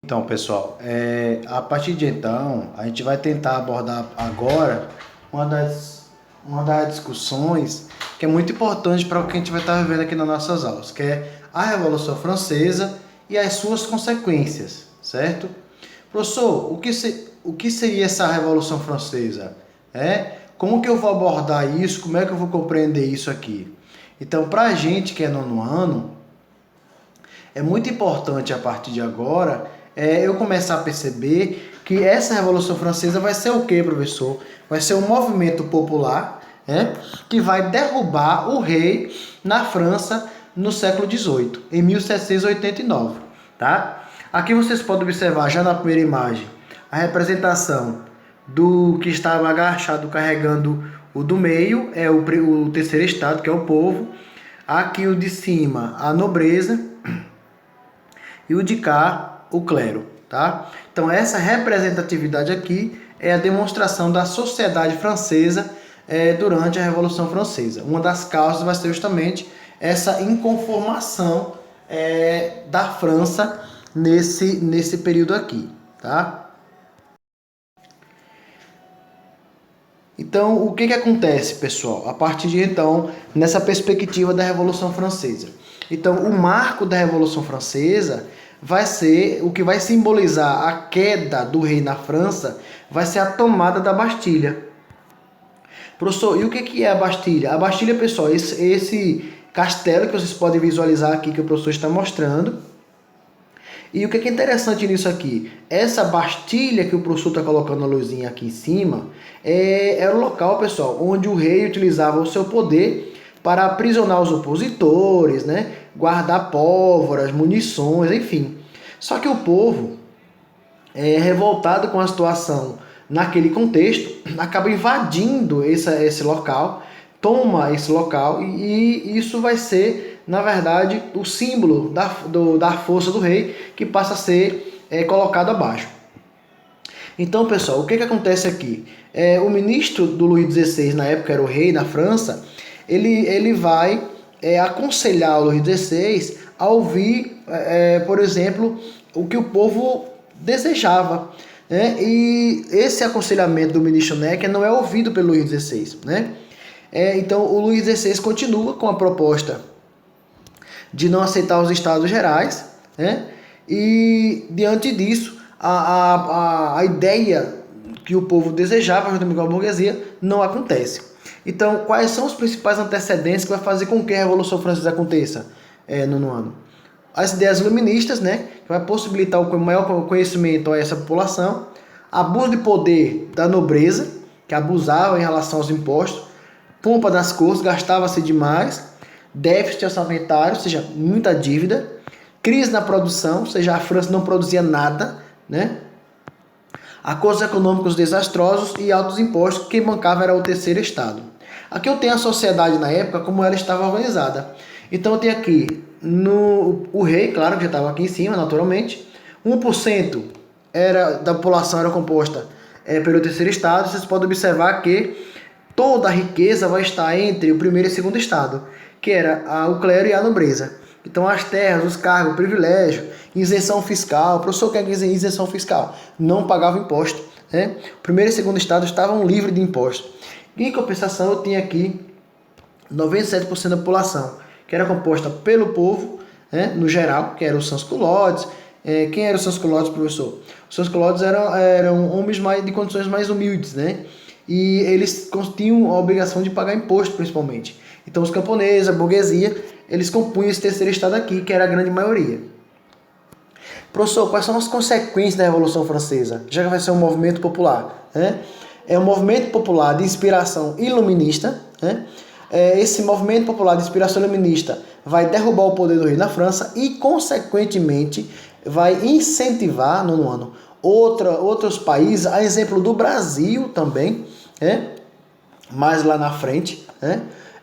Então, pessoal, a partir de então, a gente vai tentar abordar agora uma das discussões que é muito importante para o que a gente vai estar vivendo aqui nas nossas aulas, que é a Revolução Francesa e as suas consequências, certo? Professor, o que seria essa Revolução Francesa? Como que eu vou abordar isso? Como é que eu vou compreender isso aqui? Então, para a gente que é nono ano, é muito importante a partir de agora eu começar a perceber que essa Revolução Francesa vai ser o quê, professor? Vai ser um movimento popular que vai derrubar o rei na França no século XVIII, em 1789. Tá? Aqui vocês podem observar já na primeira imagem a representação do que estava agachado carregando o do meio, é o terceiro estado, que é o povo. Aqui o de cima, a nobreza, e o de cá, o clero, tá? Então essa representatividade aqui é a demonstração da sociedade francesa durante a Revolução Francesa. Uma das causas vai ser justamente essa inconformação da França nesse período aqui, tá? Então, o que acontece, pessoal, a partir de então, nessa perspectiva da Revolução Francesa? Então, o marco da Revolução Francesa vai ser, o que vai simbolizar a queda do rei na França, vai ser a tomada da Bastilha. Professor, e o que é a Bastilha? A Bastilha, pessoal, esse castelo que vocês podem visualizar aqui, que o professor está mostrando. E o que é interessante nisso aqui? Essa Bastilha que o professor está colocando a luzinha aqui em cima, era o local, pessoal, onde o rei utilizava o seu poder para aprisionar os opositores, né? Guardar pólvoras, munições, enfim. Só que o povo, revoltado com a situação naquele contexto, acaba invadindo esse local, toma esse local e isso vai ser, na verdade, o símbolo da força do rei que passa a ser colocado abaixo. Então, pessoal, o que acontece aqui? O ministro do Luís XVI, na época era o rei da França, ele vai aconselhar o Luís XVI a ouvir, por exemplo, o que o povo desejava. E esse aconselhamento do ministro Necker não é ouvido pelo Luís XVI. Então, o Luís XVI continua com a proposta de não aceitar os Estados Gerais, e diante disso, a ideia que o povo desejava, juntamente com a burguesia, não acontece. Então, quais são os principais antecedentes que vai fazer com que a Revolução Francesa aconteça no ano? As ideias iluministas, que vai possibilitar o maior conhecimento a essa população, abuso de poder da nobreza, que abusava em relação aos impostos, pompa das cortes, gastava-se demais, déficit orçamentário, ou seja, muita dívida, crise na produção, ou seja, a França não produzia nada, acordos econômicos desastrosos e altos impostos, quem bancava era o terceiro estado. Aqui eu tenho a sociedade na época, como ela estava organizada. Então eu tenho aqui o rei, claro que já estava aqui em cima, naturalmente. 1% da população era composta pelo terceiro estado. Vocês podem observar que toda a riqueza vai estar entre o primeiro e o segundo estado, que era o clero e a nobreza. Então as terras, os cargos, o privilégio, isenção fiscal. O professor quer dizer isenção fiscal? Não pagava imposto. O primeiro e o segundo estado estavam livres de imposto. Em compensação, eu tinha aqui 97% da população, que era composta pelo povo, no geral, que eram os sans-culottes. Quem eram os sans-culottes, professor? Os sans-culottes eram homens de condições mais humildes, e eles tinham a obrigação de pagar imposto, principalmente. Então, os camponeses, a burguesia, eles compunham esse terceiro estado aqui, que era a grande maioria. Professor, quais são as consequências da Revolução Francesa? Já que vai ser um movimento popular, É um movimento popular de inspiração iluminista, Esse movimento popular de inspiração iluminista vai derrubar o poder do rei na França e, consequentemente, vai incentivar, no ano, outros países, a exemplo do Brasil também, mais lá na frente,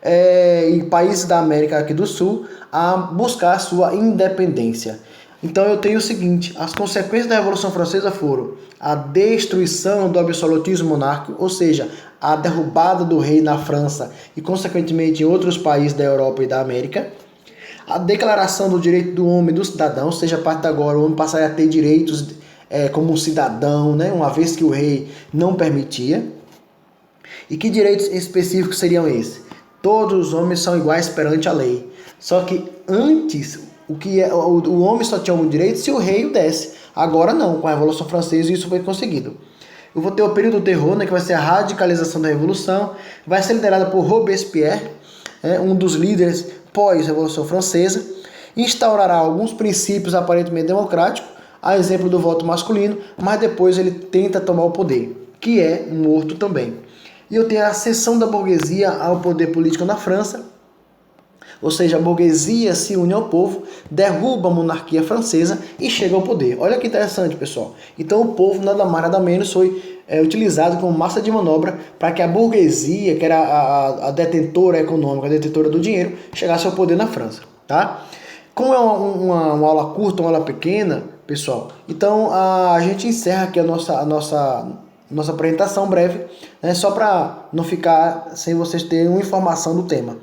e países da América aqui do Sul, a buscar a sua independência. Então eu tenho o seguinte: as consequências da Revolução Francesa foram a destruição do absolutismo monárquico, ou seja, a derrubada do rei na França e, consequentemente, em outros países da Europa e da América, a declaração do direito do homem e do cidadão, ou seja, a partir de agora o homem passaria a ter direitos como um cidadão, né, uma vez que o rei não permitia. E que direitos específicos seriam esses? Todos os homens são iguais perante a lei. Só que antes, o homem só tinha algum direito se o rei o desse. Agora não, com a Revolução Francesa isso foi conseguido. Eu vou ter o período do terror, né, que vai ser a radicalização da Revolução. Vai ser liderada por Robespierre, um dos líderes pós-Revolução Francesa. Instaurará alguns princípios aparentemente democráticos, a exemplo do voto masculino, mas depois ele tenta tomar o poder, que é morto também. E eu tenho a ascensão da burguesia ao poder político na França, ou seja, a burguesia se une ao povo, derruba a monarquia francesa e chega ao poder. Olha que interessante, pessoal. Então o povo nada mais nada menos foi utilizado como massa de manobra para que a burguesia, que era a detentora econômica, a detentora do dinheiro, chegasse ao poder na França. Tá? Como é uma aula curta, uma aula pequena, pessoal, então a gente encerra aqui a nossa apresentação breve, né, só para não ficar sem vocês terem uma informação do tema.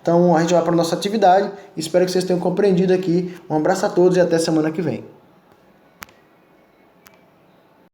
Então a gente vai para a nossa atividade, espero que vocês tenham compreendido aqui. Um abraço a todos e até semana que vem.